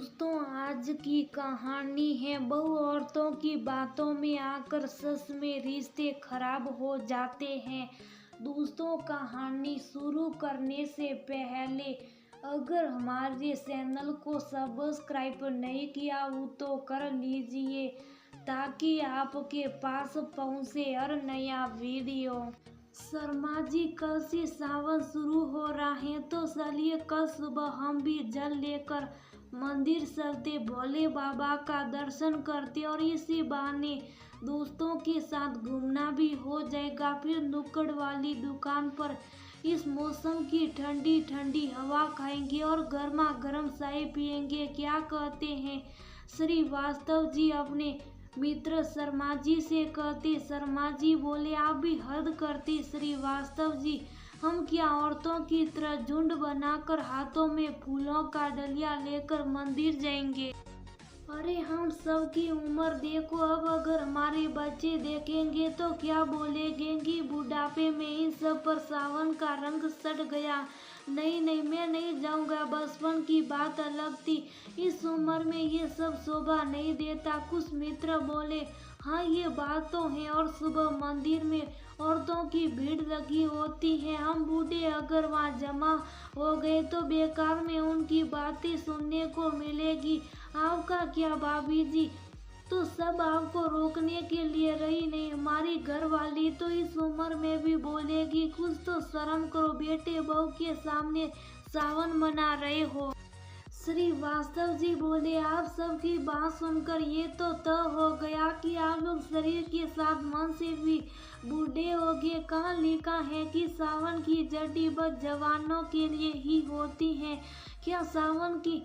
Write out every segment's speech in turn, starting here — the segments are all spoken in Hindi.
दोस्तों, आज की कहानी है बहु औरतों की बातों में आकर सच में रिश्ते खराब हो जाते हैं। दोस्तों, कहानी शुरू करने से पहले अगर हमारे चैनल को सब्सक्राइब नहीं किया हो तो कर लीजिए ताकि आपके पास पहुंचे हर नया वीडियो। शर्मा जी, कल से सावन शुरू हो रहा है तो चलिए कल सुबह हम भी जल लेकर मंदिर चलते, भोले बाबा का दर्शन करते और इसी बहाने दोस्तों के साथ घूमना भी हो जाएगा। फिर नुक्कड़ वाली दुकान पर इस मौसम की ठंडी ठंडी हवा खाएंगे और गर्मा गर्म चाय पियेंगे। क्या कहते हैं? श्रीवास्तव जी अपने मित्र शर्मा जी से कहते। शर्मा जी बोले, आप भी हद करते श्रीवास्तव जी। हम क्या औरतों की तरह झुंड बनाकर हाथों में फूलों का डलिया लेकर मंदिर जाएंगे? अरे हम सब की उम्र देखो, अब अगर हमारे बच्चे देखेंगे तो क्या बोलेंगे कि बुढ़ापे में इन सब पर सावन का रंग सट गया। नहीं नहीं, मैं नहीं जाऊंगा। बचपन की बात अलग थी, इस उम्र में ये सब शोभा नहीं देता। कुछ मित्र बोले, हाँ ये बात तो है। और सुबह मंदिर में औरतों की भीड़ लगी होती है। हम बूढ़े अगर वहाँ जमा हो गए तो बेकार में उनकी बातें सुनने को मिलेगी। आपका क्या भाभी जी तो सब आपको रोकने के लिए रही नहीं, हमारी घर वाली तो इस उम्र में भी बोलेगी। कुछ तो शर्म करो, बेटे बहू के सामने सावन मना रहे हो। श्रीवास्तव जी बोले, आप सबकी बात सुनकर ये तो तय हो गया कि आप लोग शरीर के साथ मन से भी बूढ़े होगे। कहाँ लिखा है कि सावन की जड़ी बस जवानों के लिए ही होती है? क्या सावन की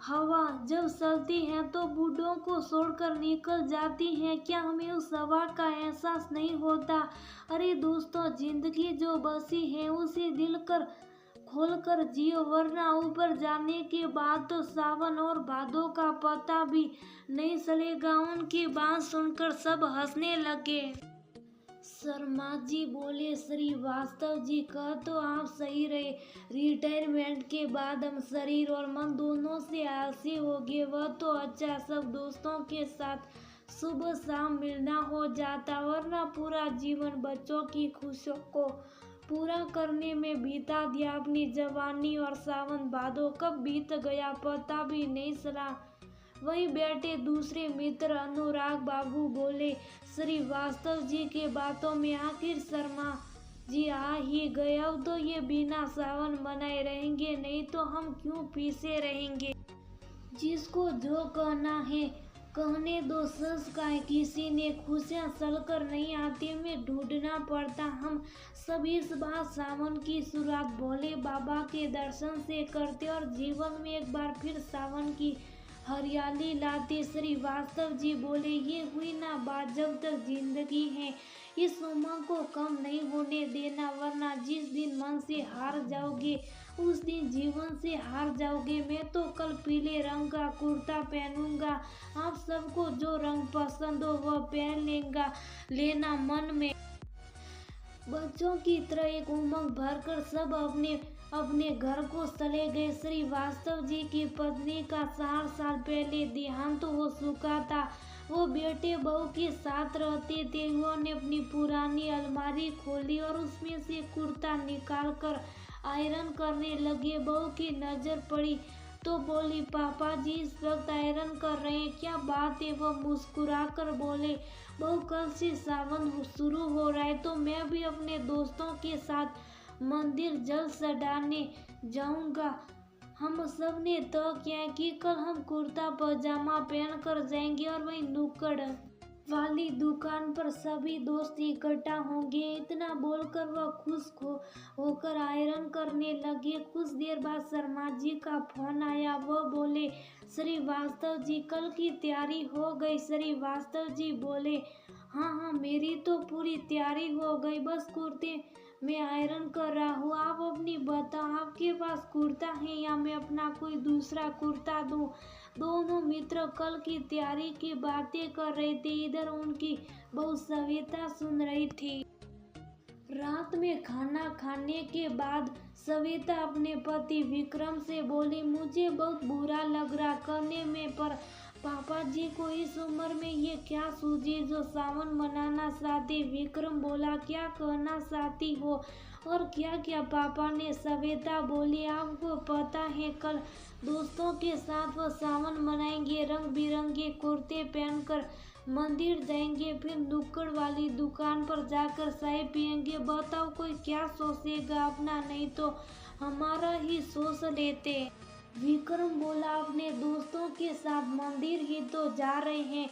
हवा जब चलती है तो बूढ़ों को छोड़कर निकल जाती है? क्या हमें उस हवा का एहसास नहीं होता? अरे दोस्तों, जिंदगी जो बसी है उसे दिल कर खोल कर जियो, वरना ऊपर जाने के बाद तो सावन और भादों का पता भी नहीं चलेगा। उनकी बात सुनकर सब हंसने लगे। शर्मा जी बोले, श्रीवास्तव जी कह तो आप सही रहे। रिटायरमेंट के बाद हम शरीर और मन दोनों से आलसी हो गए। वह तो अच्छा, सब दोस्तों के साथ सुबह शाम मिलना हो जाता, वरना पूरा जीवन बच्चों की खुशियों को पूरा करने में बीता दिया। अपनी जवानी और सावन भादो कब बीत गया पता भी नहीं चला। वहीं बैठे दूसरे मित्र अनुराग बाबू बोले, श्रीवास्तव जी के बातों में आखिर शर्मा जी आ ही गए। अब तो ये बिना सावन मनाए रहेंगे, नहीं तो हम क्यों पीछे रहेंगे। जिसको जो कहना है कहने दो। सच का है, किसी ने खुशियाँ चलकर नहीं आती, हमें ढूंढना पड़ता। हम सब इस बार सावन की शुरुआत भोले बाबा के दर्शन से करते और जीवन में एक बार फिर सावन की हरियाली लाते। श्रीवास्तव जी बोले, ये हुई ना बात, जब तक जिंदगी है इस उमंग को कम नहीं होने देना, वरना जिस दिन मन से हार जाओगे उस दिन जीवन से हार जाओगे। मैं तो कल पीले रंग का कुर्ता पहनूंगा, आप सबको जो रंग पसंद हो वह पहन लेना। मन में बच्चों की तरह एक उमंग भरकर सब अपने अपने घर को चले गए। श्रीवास्तव जी की पत्नी का 4 साल पहले देहांत हो चुका था। वो बेटे बहू के साथ रहते थे। उन्होंने अपनी पुरानी अलमारी खोली और उसमें से कुर्ता निकालकर आयरन करने लगे। बहू की नजर पड़ी तो बोली, पापा जी इस वक्त आयरन कर रहे हैं, क्या बात है? वो मुस्कुराकर बोले, बहू कल से सावन शुरू हो रहा है तो मैं भी अपने दोस्तों के साथ मंदिर जल चढ़ाने जाऊंगा। हम सब ने तय किया कि कल हम कुर्ता पजामा पहनकर जाएंगे और वही नुक्कड़ वाली दुकान पर सभी दोस्त इकट्ठा होंगे। इतना बोलकर वह खुश होकर आयरन करने लगे। कुछ देर बाद शर्मा जी का फोन आया। वह बोले, श्रीवास्तव जी कल की तैयारी हो गई? श्रीवास्तव जी बोले, हाँ हाँ मेरी तो पूरी तैयारी हो गई, बस कुर्ते मैं आयरन कर रहा हूँ। आप अपनी बताओ, आपके पास कुर्ता है या मैं अपना कोई दूसरा कुर्ता दूँ? दोनों मित्र कल की तैयारी की बातें कर रहे थे। इधर उनकी बहू सविता सुन रही थी। रात में खाना खाने के बाद सविता अपने पति विक्रम से बोली, मुझे बहुत बुरा लग रहा करने में, पर पापा जी को इस उम्र में ये क्या सूझी जो सावन मनाना चाहती। विक्रम बोला, क्या कहना चाहती हो? और क्या क्या? पापा ने श्वेता बोली, आपको पता है कल दोस्तों के साथ वो सावन मनाएंगे, रंग बिरंगे कुर्ते पहनकर मंदिर जाएंगे, फिर नुक्कड़ वाली दुकान पर जाकर चाय पियेंगे। बताओ कोई क्या सोचेगा अपना, नहीं तो हमारा ही सोच लेते। विक्रम बोला, अपने दोस्तों के साथ मंदिर ही तो जा रहे हैं,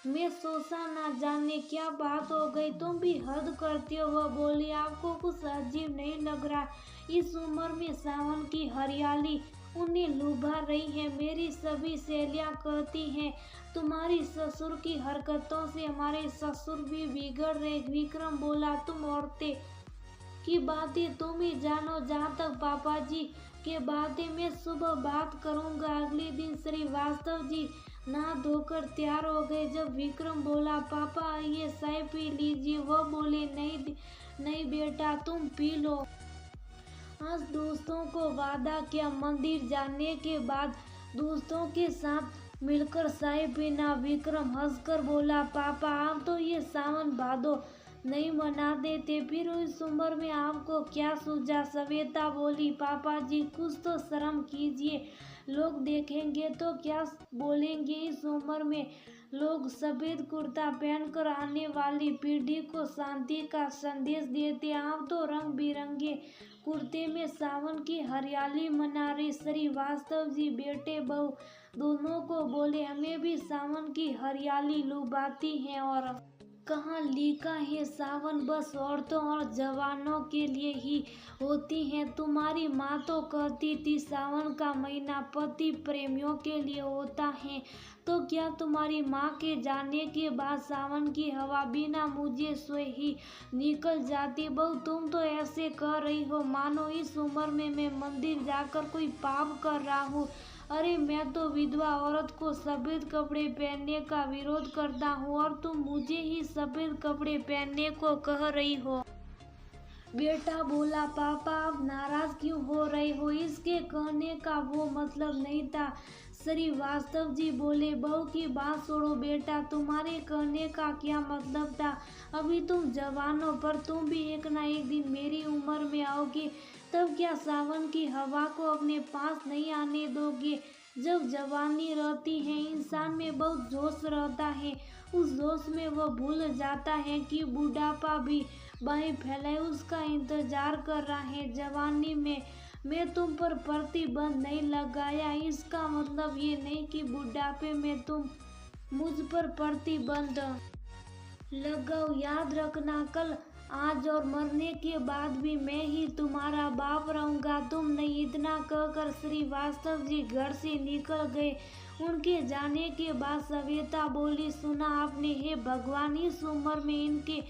मैं सोचा ना जाने क्या बात हो गई, तुम भी हद करते हो। वह बोली, आपको कुछ अजीब नहीं लग रहा? इस उम्र में सावन की हरियाली उन्हें लुभा रही है। मेरी सभी सहेलियां कहती हैं तुम्हारी ससुर की हरकतों से हमारे ससुर भी बिगड़ रहे। विक्रम बोला, तुम औरतें की बातें तुम ही जानो, जहाँ तक पापा जी के बातें मैं सुबह बात करूंगा। अगले दिन श्रीवास्तव जी नहा धोकर तैयार हो गए। जब विक्रम बोला, पापा आइए चाय पी लीजिए, वह बोले, नहीं नहीं बेटा, तुम पी लो। आज दोस्तों को वादा किया, मंदिर जाने के बाद दोस्तों के साथ मिलकर चाय पीना। विक्रम हंसकर बोला, पापा आप तो ये सावन भादो नहीं मना देते, फिर इस उम्र में आपको क्या सूझा? श्वेता बोली, पापा जी कुछ तो शर्म कीजिए, लोग देखेंगे तो क्या बोलेंगे? इस उम्र में लोग सफेद कुर्ता पहनकर आने वाली पीढ़ी को शांति का संदेश देते, आप तो रंग बिरंगे कुर्ते में सावन की हरियाली मना रही। श्रीवास्तव जी बेटे बहू दोनों को बोले, हमें भी सावन की हरियाली लुभाती है, और कहाँ लिखा है सावन बस औरतों और जवानों के लिए ही होती है? तुम्हारी माँ तो कहती थी सावन का महीना पति प्रेमियों के लिए होता है, तो क्या तुम्हारी माँ के जाने के बाद सावन की हवा बिना मुझे सोए ही निकल जाती? बहू तुम तो ऐसे कह रही हो मानो इस उम्र में मैं मंदिर जाकर कोई पाप कर रहा हूँ। अरे मैं तो विधवा औरत को सफेद कपड़े पहनने का विरोध करता हूँ, और तुम मुझे ही सफेद कपड़े पहनने को कह रही हो। बेटा बोला, पापा आप नाराज क्यों हो रहे हो? इसके कहने का वो मतलब नहीं था। श्रीवास्तव जी बोले, बहू की बात छोड़ो बेटा, तुम्हारे कहने का क्या मतलब था? अभी तुम जवान हो, पर तुम भी एक ना एक दिन मेरी उम्र में आओगे, तब क्या सावन की हवा को अपने पास नहीं आने दोगे? जब जवानी रहती है इंसान में बहुत जोश रहता है, उस जोश में वह भूल जाता है कि बुढ़ापा भी बाहें फैलाए उसका इंतजार कर रहा है। जवानी में मैं तुम पर प्रतिबंध नहीं लगाया, इसका मतलब ये नहीं कि बुढ़ापे में तुम मुझ पर प्रतिबंध लगाओ। याद रखना, कल आज और मरने के बाद भी मैं ही तुम्हारा बाप रहूंगा, तुम नहीं। इतना कहकर श्रीवास्तव जी घर से निकल गए। उनके जाने के बाद श्वेता बोली, सुना आपने? हे भगवान, इस उम्र में इनके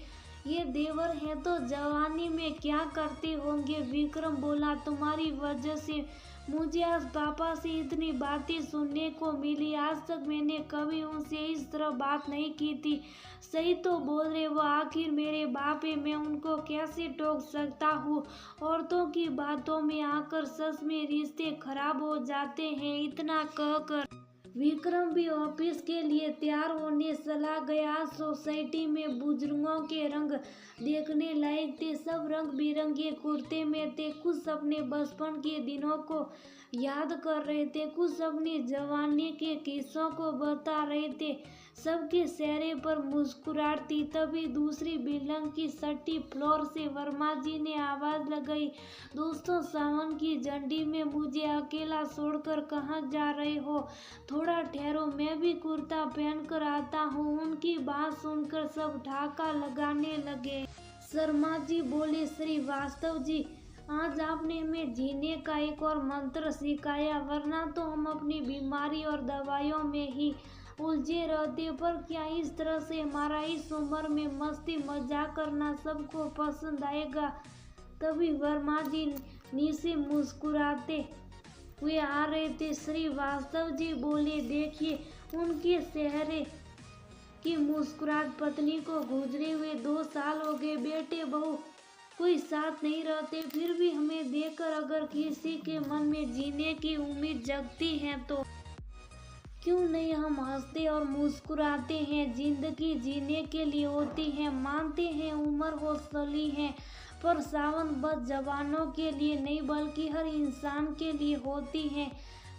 ये देवर हैं तो जवानी में क्या करते होंगे? विक्रम बोला, तुम्हारी वजह से मुझे आज पापा से इतनी बातें सुनने को मिली, आज तक मैंने कभी उनसे इस तरह बात नहीं की थी। सही तो बोल रहे वो, आखिर मेरे बाप है, मैं उनको कैसे टोक सकता हूँ? औरतों की बातों में आकर सच में रिश्ते खराब हो जाते हैं। इतना कहकर विक्रम भी ऑफिस के लिए तैयार होने चला गया। सोसाइटी में बुजुर्गों के रंग देखने लायक थे, सब रंग बिरंगे कुर्ते में थे। कुछ अपने बचपन के दिनों को याद कर रहे थे, कुछ अपनी जवानी के किस्सों को बता रहे थे। सबके चेहरे पर मुस्कुराहट थी। तभी दूसरी बिल्डिंग की छठी फ्लोर से वर्मा जी ने आवाज लगाई, दोस्तों सावन की झंडी में मुझे अकेला छोड़कर कहाँ जा रहे हो? थोड़ा ठहरो, मैं भी कुर्ता पहन कर आता हूँ। उनकी बात सुनकर सब ठहाका लगाने लगे। शर्मा जी बोले, श्रीवास्तव जी आज आपने हमें जीने का एक और मंत्र सिखाया, वरना तो हम अपनी बीमारी और दवाइयों में ही उलझे रहते। पर क्या इस तरह से हमारा इस उम्र में मस्ती मजाक करना सबको पसंद आएगा? तभी वर्मा जी नीचे मुस्कुराते हुए आ रहे थे। श्रीवास्तव जी बोले, देखिए उनके चेहरे की मुस्कुराहट। पत्नी को गुजरे हुए 2 साल हो गए, बेटे बहू कोई साथ नहीं रहते, फिर भी हमें देखकर अगर किसी के मन में जीने की उम्मीद जगती है तो क्यों नहीं हम हंसते और मुस्कुराते हैं। जिंदगी जीने के लिए होती है, मानते हैं उम्र हो सली है, पर सावन बस जवानों के लिए नहीं बल्कि हर इंसान के लिए होती है।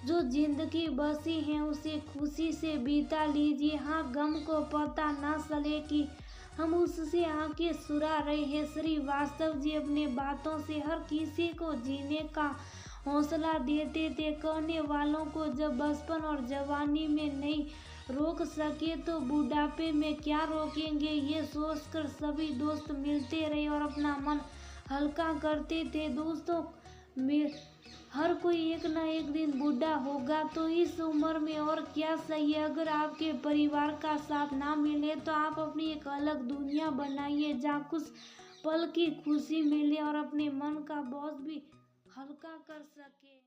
जो जिंदगी बसी है उसे खुशी से बिता लीजिए। हाँ, गम को पता ना चले कि हम उससे आंखें सुरा रहे हैं। श्रीवास्तव जी अपने बातों से हर किसी को जीने का हौसला देते थे। कहने वालों को जब बचपन और जवानी में नहीं रोक सके तो बुढ़ापे में क्या रोकेंगे, ये सोचकर सभी दोस्त मिलते रहे और अपना मन हल्का करते थे। दोस्तों, में हर कोई एक ना एक दिन बूढ़ा होगा, तो इस उम्र में और क्या सही है। अगर आपके परिवार का साथ ना मिले तो आप अपनी एक अलग दुनिया बनाइए जहाँ कुछ पल की खुशी मिले और अपने मन का बोझ भी हल्का कर सके।